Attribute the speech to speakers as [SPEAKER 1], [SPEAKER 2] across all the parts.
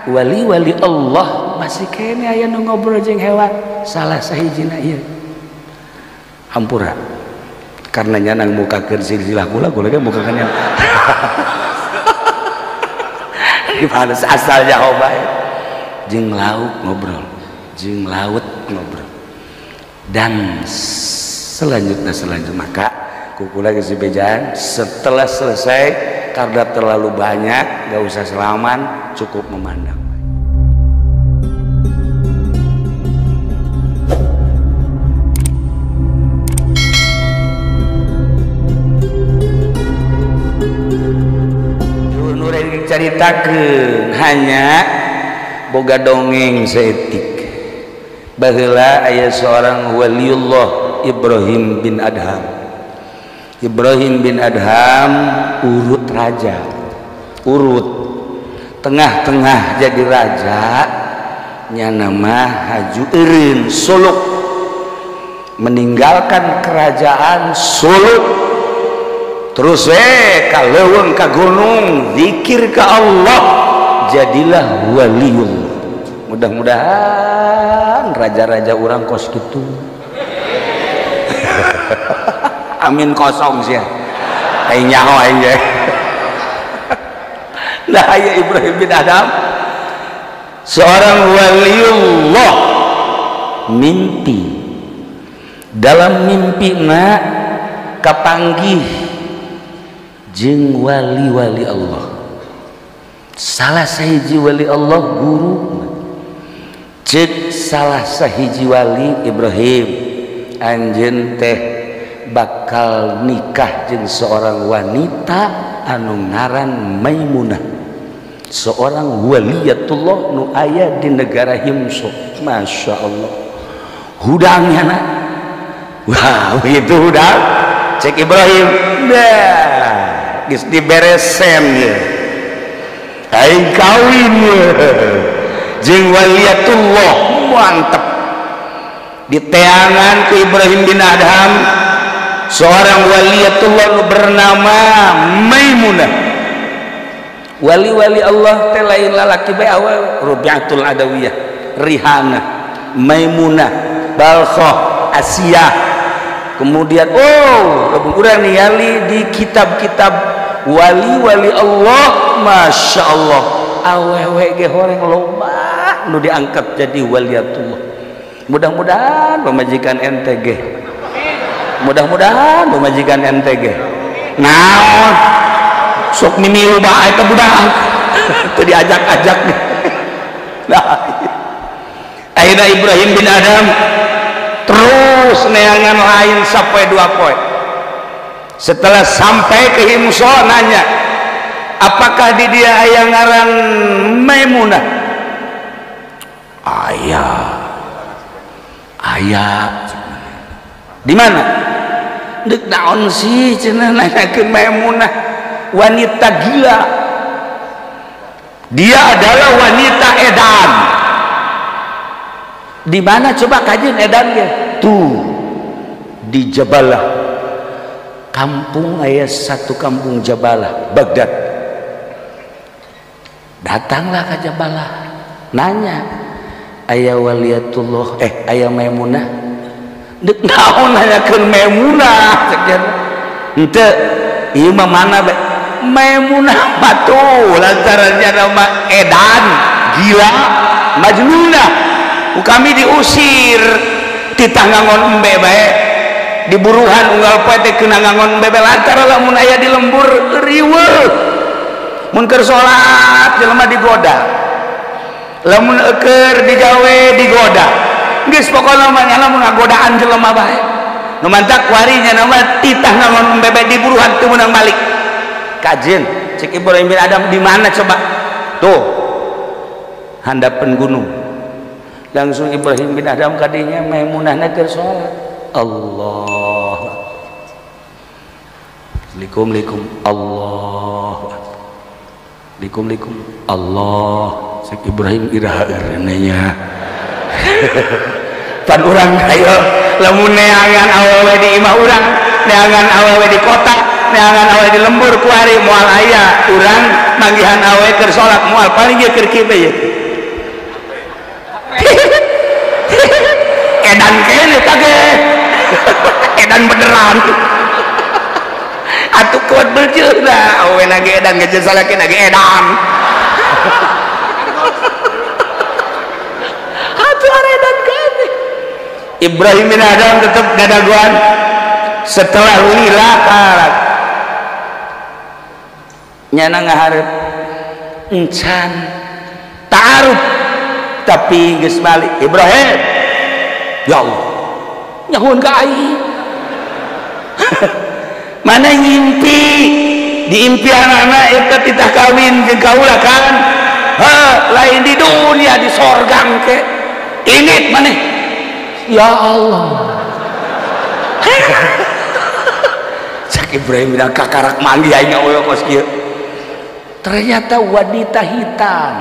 [SPEAKER 1] Wali-wali Allah masih kene aya nu ngobrol jeung hewan salah sahijina ieu hampura karena nyanang mukakeun silsilah kula ge mukakeun yang gimana asal jawaban jeung lauk ngobrol jeung laut ngobrol dan selanjutnya maka kukula geus dibejaan setelah selesai karena terlalu banyak gak usah selaman cukup memandang. Ceritakeun hanya boga dongeng saeutik baheula aya seorang waliullah Ibrahim bin Adham. Ibrahim bin Adham urut raja, urut tengah-tengah jadi raja nya nama Haju Eureun Suluk, meninggalkan kerajaan Suluk terus ka leuweung ka gunung zikir ka Allah jadilah waliullah. Mudah-mudahan raja-raja urang kos kitu. Amin kosong sih. Ai nyaho aing ge. Nah, aya Ibrahim bin Adham seorang waliullah mimpi. Dalam mimpina kapanggih jeung wali-wali Allah. Salah sahiji wali Allah guru cek salah sahiji wali Ibrahim anjeun teh bakal nikah jeung seorang wanita anu ngaran Maimunah, seorang waliyatullah nu aya di negara Himso. Masya Allah hudangnya na wah itu hudang cek Ibrahim dah geus diberesen ye aing kawin jeung waliyatullah mantep diteangan ke Ibrahim bin Adham seorang waliyatullah nu bernama Maimunah. Wali-wali Allah teh lain lalaki bae awe Rubiatul Adawiyah, Rihana, Maimunah, Balkhah, Asiyah. Kemudian urang ningali di kitab-kitab wali-wali Allah, Masya Allah awewe ge horeng loba nu diangkat jadi waliyatullah. Mudah-mudahan pemajikan NTG, mudah-mudahan pemajikan NTG naon sok mimilu bae teh budak teu diajak-ajak nah ayeuna Ibrahim bin Adham terus neangan lain sampai 2 poin. Setelah sampai ke Himso nanya apakah di dia aya ngaran Maimunah? Aya di mana? Deuk naon sih cenah nanyakeun Maimunah? Wanita gila. Dia adalah wanita edan. Di mana coba kajian edannya? Tuh di Jabalah. Kampung aya satu kampung Jabalah, Baghdad. Datanglah ke Jabalah, nanya, aya waliyatullah, aya Maimunah. Deuk naon nanyakeun Maimunah? Henteu, ieu mah mana bae? Maimunah batu lantarannya nama edan, gila, majnunah. Kami diusir ti tanggangon embe bae di buruhan unggal poe teh keuna ngangon embe lantaran lamun aya di lembur riweuh. Mun keur salat jelema digoda, lamun eukeur digawe digoda, geus pokona mah nyana mun ngagodaan jelema bae. Nu mantak warinya nama titah ngangon embe bae di buruhan teu meunang balik. Kajian cek Ibrahim bin Adham di mana coba? Tuh handapan gunung. Langsung Ibrahim bin Adham kadinya Maimunahna keur salat. Allah. Likum Allah. Likum Allah. Cek Ibrahim iraha nya. pan urang ayo lamun neangan awewe di imah urang, neangan awewe di kota, neangan awewe di lembur kuari moal aya urang manggihan awewe keur salat moal paling ge keur kieu ye edan kene kage edan beneran atuh kuat berjeuna awewe nage edan geus salake nage edan atuh edan kene Ibrahim bin Adam tetap gadaguan setelah lila karat nyana ngaharep encan ta'aruf tapi geus balik Ibrahim ya Allah nyahun ka aing mana ngimpi di impian anak eta titah kawin jeung kaula kan lain di dunia di sorga ke inget maneh ya Allah cak Ibrahim bilang kakarak manggih aing oyokos kieu ternyata wanita hitam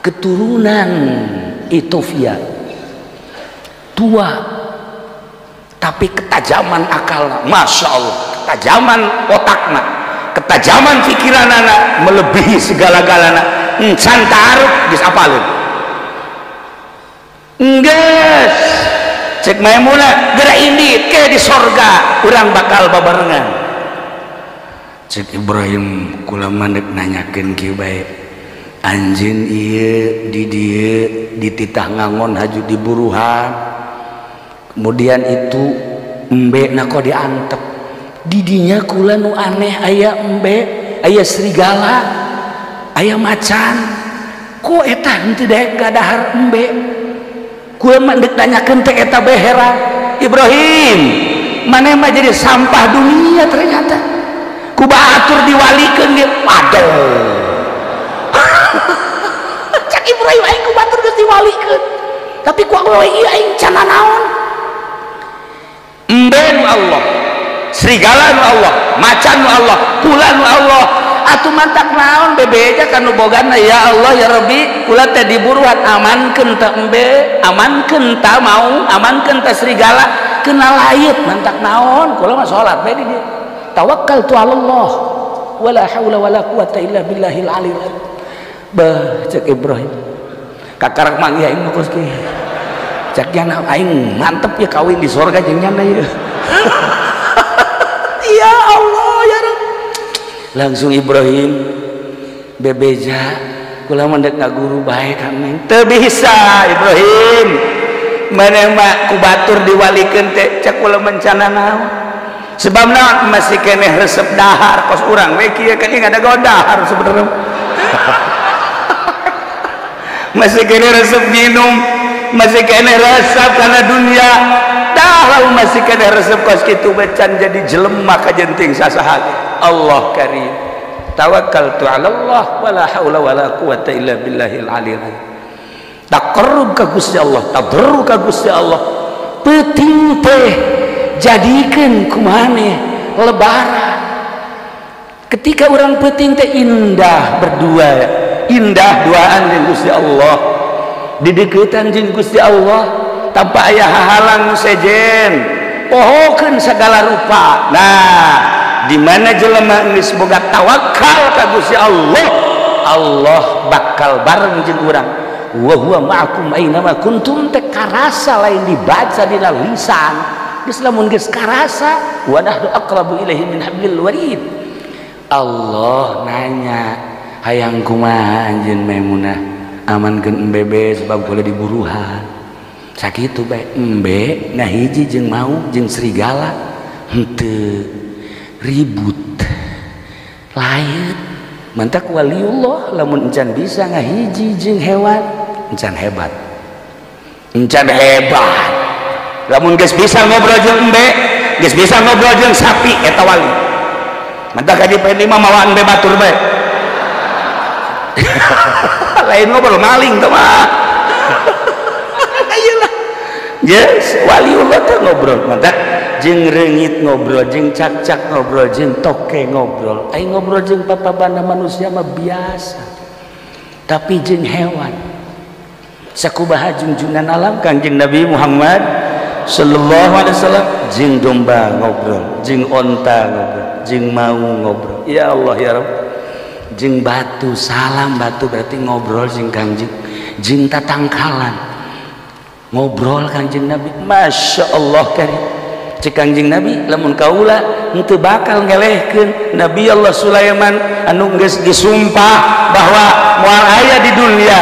[SPEAKER 1] keturunan Ethiopia tua tapi ketajaman akalna Masya Allah ketajaman otakna ketajaman pikiranana melebihi segala-galana encan ta'aruf geus apaleun geus cek Maimunah geura indit ke di sorga urang bakal babarengan cek Ibrahim kula mandek nanyakeun kieu bae anjeun ieu di dieu dititah ngangon haju di buruhan kemudian itu embe na kok diantep didinya kula nu aneh aya embe aya serigala aya macan kok eta henteu daek gadahar embe kula mandek nanyakeun teh eta bae heran Ibrahim maneh mah jadi sampah dunia ternyata ku baatur diwalikeun ge aduh cak Ibrahim aing ku batur geus diwalikeun tapi ku awewe ieu aing can naon embe nu Allah serigala nu Allah macan nu Allah kula nu Allah atuh mantak naon bebeja kanu bogana ya Allah ya Rabbi kula teh diburuhan amankeun teh embe amankeun teh mau amankeun teh serigala keuna layeut mantak naon kula mah salat bae di dieu tawakkaltu 'ala Allah wala haula wala quwata illa billahil aliyil azim bah cek Ibrahim kakarak manggih aing mah kieu cek yana aing mantep ya kawin di surga jeung nyana ieu ya Allah ya Rabb langsung Ibrahim bebeja kula mandek ngaguru bae ka neng teu bisa Ibrahim maneh mah ku batur diwalikeun teh cek kula mencana naon sebab naon masih keneh resep dahar kos urang we kieu kan ada godahar sebenarnya masih keneh resep minum masih keneh resep karena dunia dah masih keneh resep kos kitu becan jadi jelema ka jenting sasaha Allah karim tawakkaltu 'ala Allah wala haula wala quwata illa billahil aliyil azim taqarrub ka Gusti Allah tadarrur ka Gusti Allah penting teh jadikeun kumaneh lebaran ketika orang penting teh indah berdua indah duaan jeung Gusti Allah didekeutan jeung Gusti Allah tanpa aya hahalang nu sejen pohokeun segala rupa nah di mana jelema geus boga tawakal ka Gusti Allah Allah bakal bareng jeung urang wa huwa ma'akum aina ma kuntum teh karasa lain dibaca dina lisan geus lamun geus karasa wa nahnu aqrabu ilaihi min hablil warid Allah nanya hayang kumaha anjeun Maimunah amankeun embebe sebab kula diburuhan sakitu bae embe nah hiji jeung mau jeung serigala henteu ribut lain mantak waliullah lamun encan bisa ngahiji jeung hewan encan hebat lamun geus bisa ngobrol jeung embe geus bisa ngobrol jeung sapi eta wali mantak ka dipaen lima mawa embe batur bae lain ngobrol maling tuh mah ayolah yes waliullah teh ngobrol mantak jeung reungit ngobrol jeung cak-cak ngobrol jeung toke ngobrol aing ngobrol jeung papabana manusia mah biasa tapi jeung hewan sakumaha junjungan alam Kangjeng Nabi Muhammad sallallahu alaihi wasallam, jeung domba ngobrol, jeung onta ngobrol, jeung mau ngobrol. Ya Allah ya Rabb. Jeung batu, salam batu berarti ngobrol jeung Kangjeng. Jeung tatangkalan ngobrol Kangjeng Nabi. Masya Allah karim. Cek Kangjeng Nabi lamun kaula henteu bakal ngelehkeun Nabi Allah Sulaiman anu geus disumpah bahwa moal aya di dunia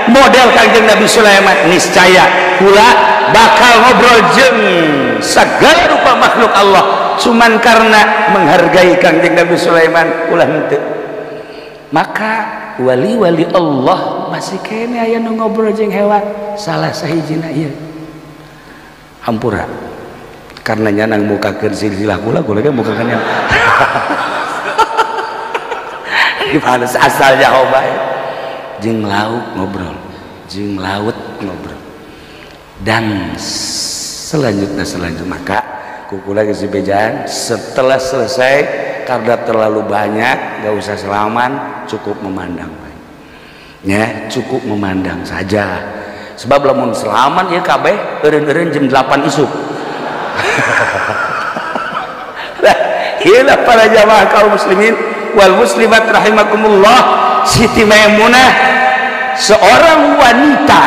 [SPEAKER 1] model Kangjeng Nabi Sulaiman, niscaya kula bakal ngobrol jeung segala rupa makhluk Allah. Cuman karena menghargai Kangjeng Nabi Sulaiman ulah henteu. Maka wali-wali Allah masih kene aya nu ngobrol jeung hewan. Salah sahijina ieu hampura karena nyanang mukakeun silsilah kula ge mukakeun yang gimana asalnya hoba jeung lauk ngobrol, jeung laut ngobrol. Dan selanjutnya maka kukula geus bejaan setelah selesai karena terlalu banyak gak usah selaman, cukup memandang ya, cukup memandang saja. Sebab lamun selaman ya kabeh eureun-eureun jam 8 isuk. Iyalah para jamaah kaum muslimin wal muslimat rahimakumullah, Siti Maimunah seorang wanita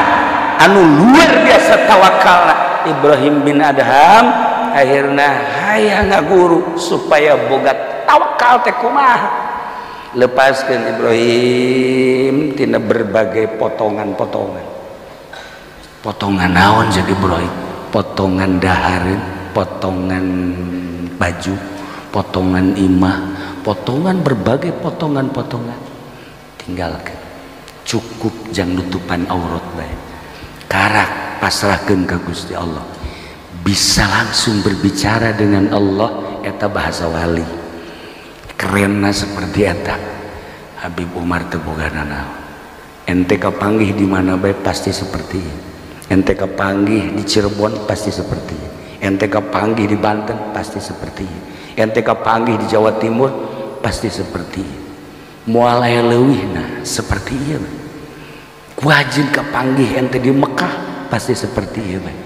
[SPEAKER 1] anu luar biasa tawakalna. Ibrahim bin Adham akhirna hayang ngaguru supaya boga tawakal teh kumaha. Lepaskeun Ibrahim tina berbagai potongan-potongan. Potongan naon jadi Ibrahim? Potongan dahareun, potongan baju, potongan imah, potongan berbagai potongan-potongan. Tinggalkan. Cukup jang nutupan aurat bae. Karak pasrahkeun ka Gusti Allah. Bisa langsung berbicara dengan Allah eta bahasa wali. Kerenna seperti eta. Habib Umar teu bogana naon. Ente kapanggih di mana bae pasti seperti ini. Ente kapanggih di Cirebon pasti seperti ini. Ente kapanggih di Banten pasti seperti ini. Ente kapanggih di Jawa Timur pasti seperti ini. Moal aya leuwihna seperti ieu. Wajib kapanggih ente di Mekah pasti seperti ieu bae.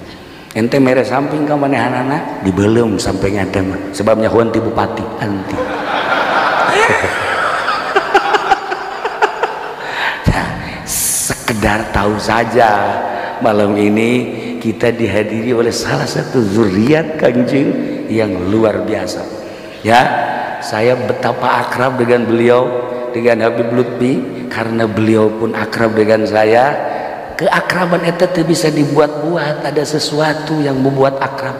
[SPEAKER 1] Ente mere samping ka manehanana dibeleum sampai ngadem sebabnya huan ti bupati anti. Nah, sekedar tahu saja malam ini kita dihadiri oleh salah satu zuriat Kangjeng yang luar biasa. Ya, saya betapa akrab dengan beliau, dengan Habib Lutfi, karena beliau pun akrab dengan saya. Keakraban itu bisa dibuat-buat, ada sesuatu yang membuat akrab.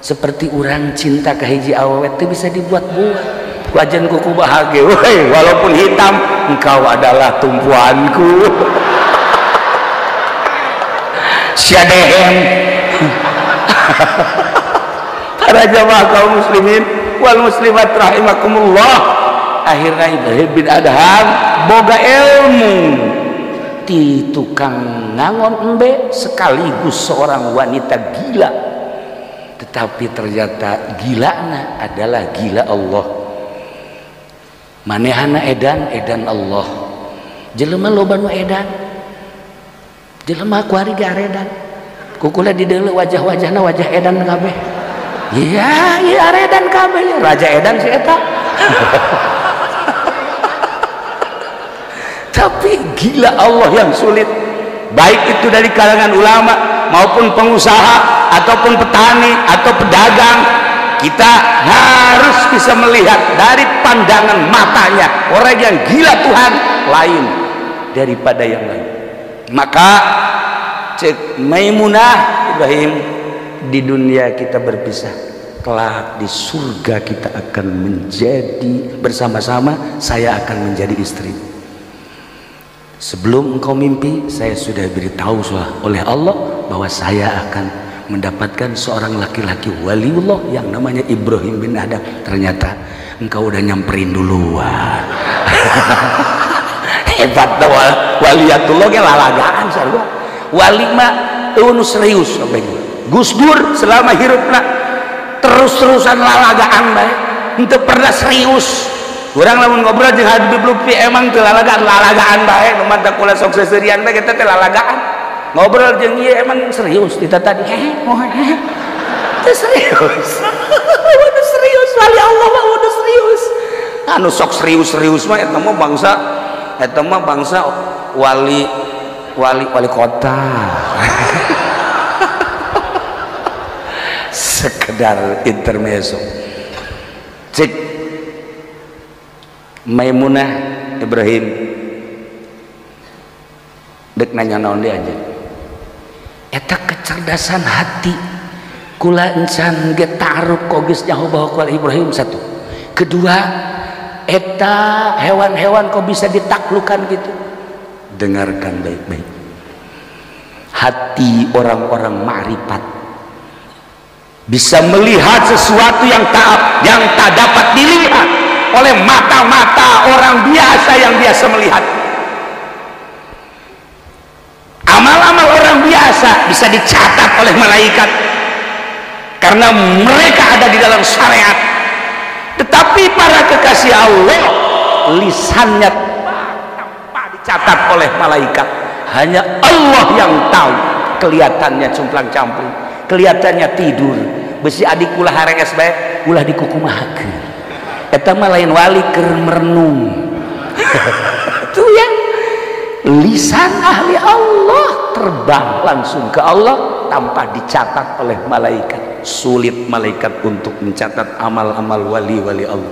[SPEAKER 1] Seperti orang cinta ke hiji awet itu bisa dibuat-buat. Wajan kuku bahagia, walaupun hitam, engkau adalah tumpuanku. Syadehem. Para jamaah kaum muslimin wal muslimat rahimakumullah, akhirnya Ibrahim bin Adham boga ilmu ti tukang ngangon embe sekaligus seorang wanita gila, tetapi ternyata gilana adalah gila Allah. Manehana edan Allah. Jelema loba nu edan, jelema kuari garedan. Kukula di deuleu wajah-wajahna wajah edan kabeh. Iya edan kabeh, raja edan si eta. Tapi gila Allah yang sulit, baik itu dari kalangan ulama maupun pengusaha ataupun petani atau pedagang, kita harus bisa melihat dari pandangan matanya orang yang gila Tuhan lain daripada yang lain. Maka cek Maimunah Ibrahim, di dunia kita berpisah, kelak di surga kita akan menjadi bersama-sama, saya akan menjadi istri. Sebelum engkau mimpi, saya sudah beritahu oleh Allah bahwa saya akan mendapatkan seorang laki-laki waliullah yang namanya Ibrahim bin Adham. Ternyata engkau udah nyamperin duluan. Hebat tuh waliatullah ge lalagaan sarua. Wali mah nu serius sampai Gus Dur selama hirupna terus-terusan lalagaan bae, henteu pernah serius. Urang lamun ngobrol jeung Habib Lutfi emang teu lalagaan bae, nu mantap kula sok seserian teh eta teh lalagaan. ngobrol jeung ieu emang serius kita tadi serius udah serius wali Allah mah udah serius anu sok serius mah eta mah bangsa wali kota sekedar intermezzo. Cek Maimunah Ibrahim dek nanya naon dia aja eta kecerdasan hati kula encan ge taruh kogis nyaho bahwa kula Ibrahim satu. Kedua eta hewan-hewan kok bisa ditaklukkan gitu. Dengarkan baik-baik. Hati orang-orang ma'rifat bisa melihat sesuatu yang tak dapat dilihat oleh mata-mata orang biasa yang biasa melihat. Amal-amal orang biasa bisa dicatat oleh malaikat karena mereka ada di dalam syariat. Tetapi para kekasih Allah lisannya tanpa dicatat oleh malaikat. Hanya Allah yang tahu. Kelihatannya cumplang-campling, kelihatannya tidur. Besi adik ulah hareges bae, ulah dikukumahakeun. Eta mah lain wali keur merenung. Itu ya. Lisan ahli Allah terbang langsung ke Allah tanpa dicatat oleh malaikat. Sulit malaikat untuk mencatat amal-amal wali-wali Allah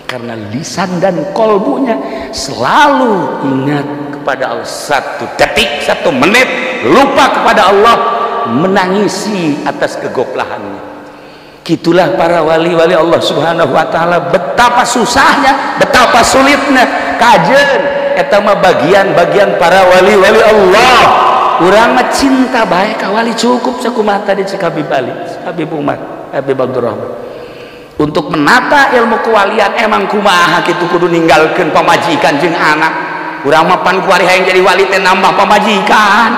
[SPEAKER 1] karena lisan dan kolbunya selalu ingat kepada Allah. Satu detik, satu menit lupa kepada Allah, menangisi atas kegoblahannya. Gitulah para wali-wali Allah subhanahu wa ta'ala, betapa susahnya, betapa sulitnya kajen eta mah bagian-bagian para wali-wali Allah. Urang mah cinta bae ka wali cukup sakumaha tadi cek Habib Ali, Habib Umar, Habib Abdurrahman. Untuk menata ilmu kewalian emang kumaha kitu kudu ninggalkeun pamajikan jeung anak. Urang mah pan kuari hayang jadi wali teh nambah pamajikan.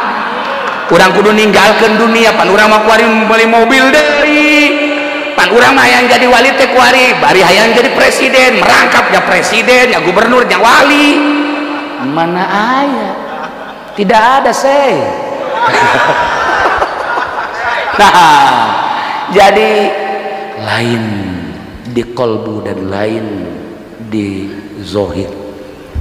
[SPEAKER 1] Urang kudu ninggalkeun dunia pan urang mah kuari beli mobil deui. Pan urang mah hayang jadi wali teh kuari bari hayang jadi presiden, merangkap nya presiden, nya gubernur, nya wali. Mana aya? Tidak ada saya. Nah, jadi lain di kolbu dan lain di zohir.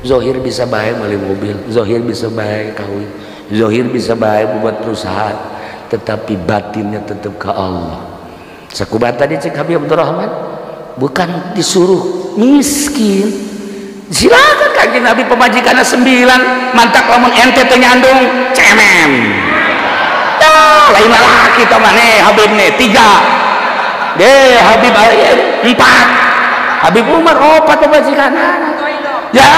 [SPEAKER 1] Zohir bisa baik beli mobil, zohir bisa baik kawin, zohir bisa baik buat perusahaan, tetapi batinnya tetap ke Allah. Sakubat tadi cek Habib Abdurrahman bukan disuruh miskin, silakan kajian Nabi pemajikannya 9 mantak lamun ente teh nyandung cemen. Lain laki tamane Habib nih 3 deh Habib 4 Habib Umar 4 pemajikan ya.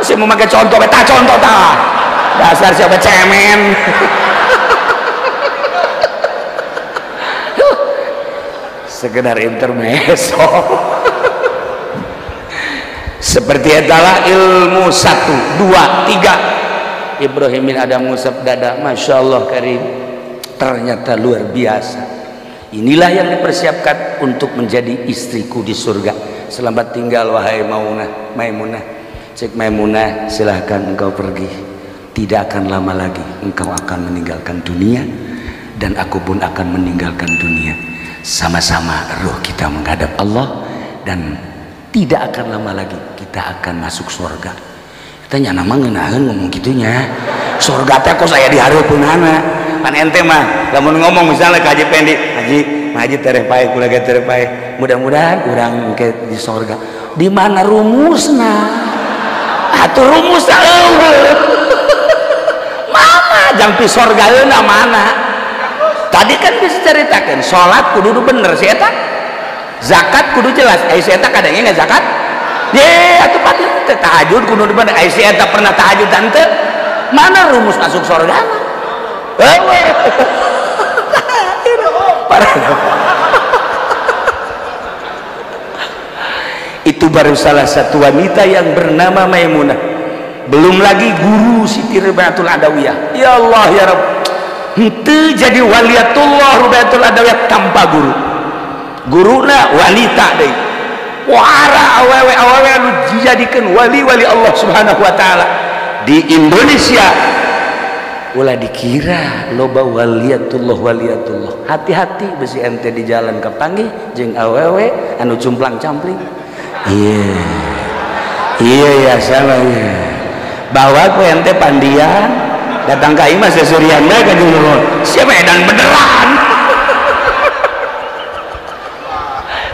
[SPEAKER 1] Saya mau pakai contoh beta contoh tak dasar siapa cemen. Sekedar intermezzo. Seperti adalah ilmu 1, 2, 3 Ibrahim bin Adam ngusap dada, Masya Allah karim, ternyata luar biasa. Inilah yang dipersiapkan untuk menjadi istriku di surga. Selamat tinggal wahai Maimunah. Cek Maimunah, silahkan engkau pergi. Tidak akan lama lagi engkau akan meninggalkan dunia dan aku pun akan meninggalkan dunia. Sama-sama ruh kita menghadap Allah dan tidak akan lama lagi kita akan masuk surga. Tanya nama ngenahan ngomong gitunya surga teh kok saya dihareupeunana pan ente mah lamun ngomong misalnya ke Haji Pendi, Haji tereh pae kula ge tereh pae mudah-mudahan urang ke di surga. Di mana rumusna atuh rumusna eueuh mana jang pi surgaeuna mana tadi kan bisa ceritakan salat kudu bener sih eta, zakat kudu jelas ai si eta kadangnya nggak zakat ye atuh pati tahajud kudu bener ai si eta pernah tahajud dan teu mana rumus masuk surga itu baru salah satu wanita yang bernama Maimunah. Belum lagi guru Siti Rubayatul Adawiyah. Ya Allah ya Rabb, henteu jadi waliatullah Rubayatul Adawiyah tanpa guru. Guruna wanita deui. Wara awewe anu dijadikeun wali-wali Allah Subhanahu wa taala di Indonesia ulah dikira loba waliatullah. Hati-hati besi ente di jalan kepanggih jeung awewe anu cumplang-campling. Iya ya salah ya. Bawa ku ente pandian datang ka imah sesurian bae ka jeung siapa edan beneran.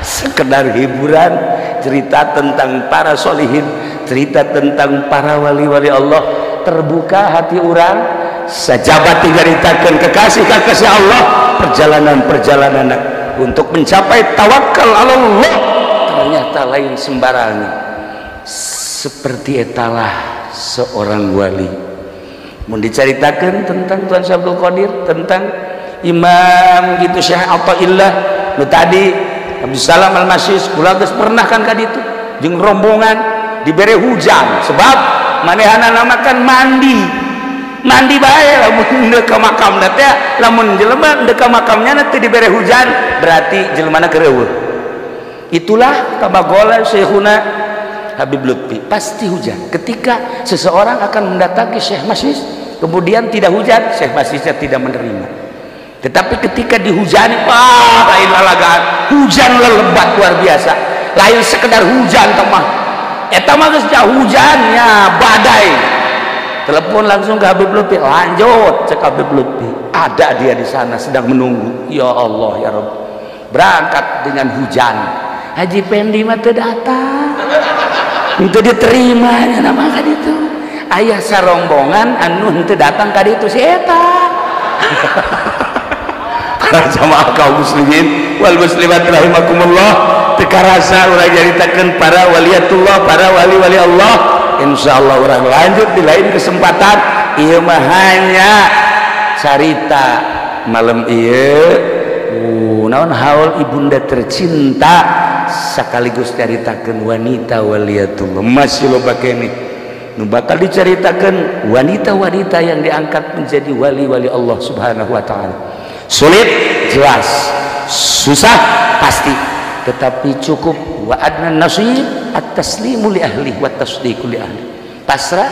[SPEAKER 1] Sekedar hiburan, cerita tentang para solihin, cerita tentang para wali-wali Allah, terbuka hati orang sajabat diceritakan kekasih Allah, perjalanan untuk mencapai tawakal Allah ternyata lain sembarangan. Seperti etalah seorang wali. Mau diceritakan tentang Tuan Abdul Qadir, tentang Imam gitu Syekh Athaillah nu tadi Abdul Salam Al-Masis kula geus pernah kan ka ditu jeung rombongan dibere hujan sebab manehana namakan mandi bae lamun deuk ka makamna teh lamun jelema deuk ka makamnya teh dibere hujan berarti jelemana keureuh. Itulah kabagola Syekhuna Habib Lutfi, pasti hujan ketika seseorang akan mendatangi Syekh Masis kemudian tidak hujan, Syekh Masisnya tidak menerima. Tetapi ketika dihujani, lain lalagaan, hujan lebat luar biasa, lain sekedar hujan teman, eta mah geus hujannya badai. Telepon langsung ke Habib Lutfi, lanjut cek Habib Lutfi, ada dia di sana sedang menunggu. Ya Allah ya Rabb, berangkat dengan hujan. Haji Pendi mah teu datang, itu diterimanya nama ka ditu. Aya sarombongan anu teu datang ka ditu si eta. Jamaah kaum muslimin wal muslimat rahimakumullah, teka rasa urang nyaritakeun para waliatullah, para wali-wali Allah. Insyaallah urang lanjut di lain kesempatan. Ieu mah hanya carita malam ieu naon haul ibunda tercinta sekaligus caritakeun wanita waliatullah. Masih loba keneh nu bakal diceritakeun wanita-wanita yang diangkat menjadi wali-wali Allah Subhanahu wa taala. Sulit jelas, susah pasti, tetapi cukup wa adna nasib at-taslimu li ahli wa tasdiqu li ahli. Pasrah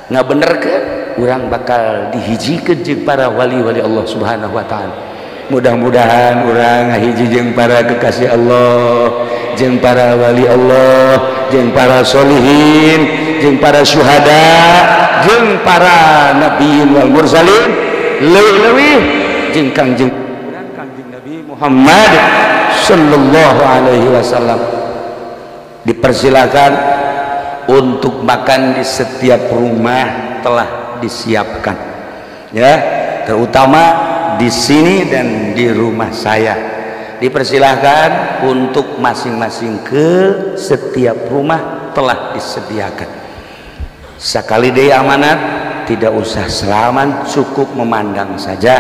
[SPEAKER 1] ngabenerkeun urang bakal dihijikeun jeung para wali-wali Allah Subhanahu wa taala. Mudah-mudahan urang ngahiji jeung para kekasih Allah, jeung para wali Allah, jeung para solihin, jeung para syuhada, jeung para nabiyin wal mursalin, leuwih jeung Kangjeng Nabi Muhammad sallallahu alaihi wasallam. Dipersilakan untuk makan di setiap rumah telah disiapkan ya, terutama di sini dan di rumah saya. Dipersilahkan untuk masing-masing ke setiap rumah telah disediakan. Sekali deui amanat, tidak usah selaman, cukup memandang saja.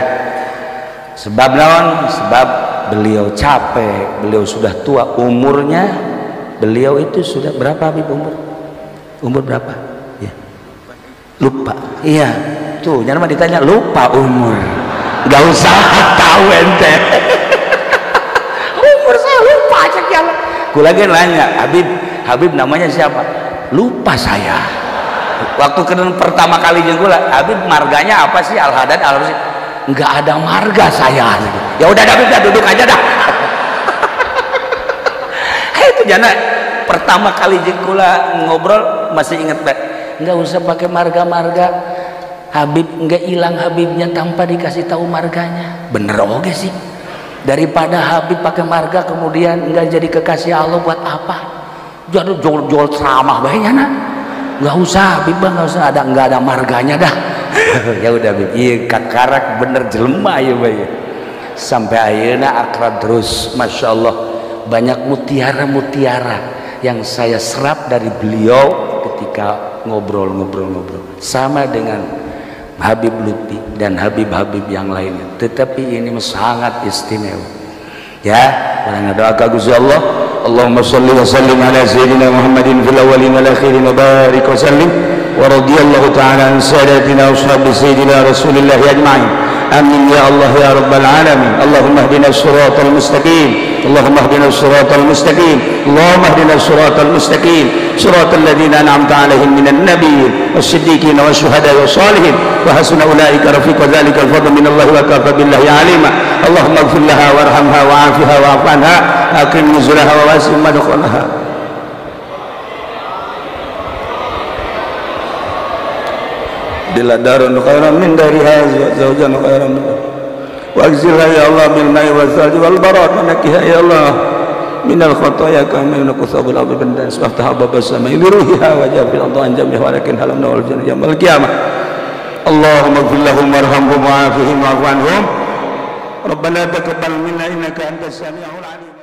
[SPEAKER 1] Sebab naon? Sebab beliau capek, beliau sudah tua umurnya. Beliau itu sudah berapa Habib umur berapa? Ya. Lupa. Iya. Tuh, jangan mah ditanya lupa umur. Gak usah tahu ente. Umur saya lupa cek ya. Kula ge nanya, Habib namanya siapa? Lupa saya. Waktu kenal pertama kali jeung kula, Habib marganya apa sih? Al-Hadad Al-Rasyid. Enggak ada marga saya. Ya udah Habib dah duduk aja dah. Itu jana pertama kali jeung kula ngobrol masih inget Pak. Enggak usah pakai marga-marga. Habib enggak hilang Habibnya tanpa dikasih tahu marganya. Bener oke sih. Daripada Habib pakai marga kemudian enggak jadi kekasih Allah, buat apa? Jadi jual ceramah bae nya. Enggak usah Habib, enggak usah enggak ada marganya dah. Ya udah Habib, iya kakarak bener jelema ya bae. Sampai ayeuna akrab terus, masya Allah. Banyak mutiara-mutiara yang saya serap dari beliau ketika ngobrol-ngobrol sama dengan Habib Lutfi dan Habib-Habib yang lainnya. Tetapi ini sangat istimewa ya. Orang doa Gusti Allah, Allahumma sholli wa sallim ala sayyidina Muhammadin fil awwalin wal akhirin wa barik wa sallim wa radiyallahu ta'ala an sadatina wa ashabi sayyidina Rasulillah ajma'in. amin ya Allah ya rabbal alamin. Allahumma ihdinas siratal mustaqim, Allahumma ihdinas siratal mustaqim, Allahumma ihdinas siratal mustaqim, siratal ladzina an'amta 'alaihim minan nabiyyin was-siddiqin wasyuhada'i was-shalihin wa hasuna ulaika rafiqa. Dzalikal fadlu minallahi wa kafa billahi 'alima. Allahumma ighfir laha warhamha wa'afiha wa'fu anha akrim nuzulaha wa wasi' madkhalaha. Diladarun khairan min dariha zawjan khairan min wa agzilha ya Allah bil ma'i wal salji wal barat wa nakiha ya Allah min al khataya kama yunqasabul ardi bin dan subhanahu bab as-sama'i liruhiha wa jafil adhan jamih walakin halamna wal jannah yaumil qiyamah. Allahumma ighfir lahum warhamhum wa'afihim wa'fu anhum. Rabbana taqabbal minna innaka antas sami'ul 'alim.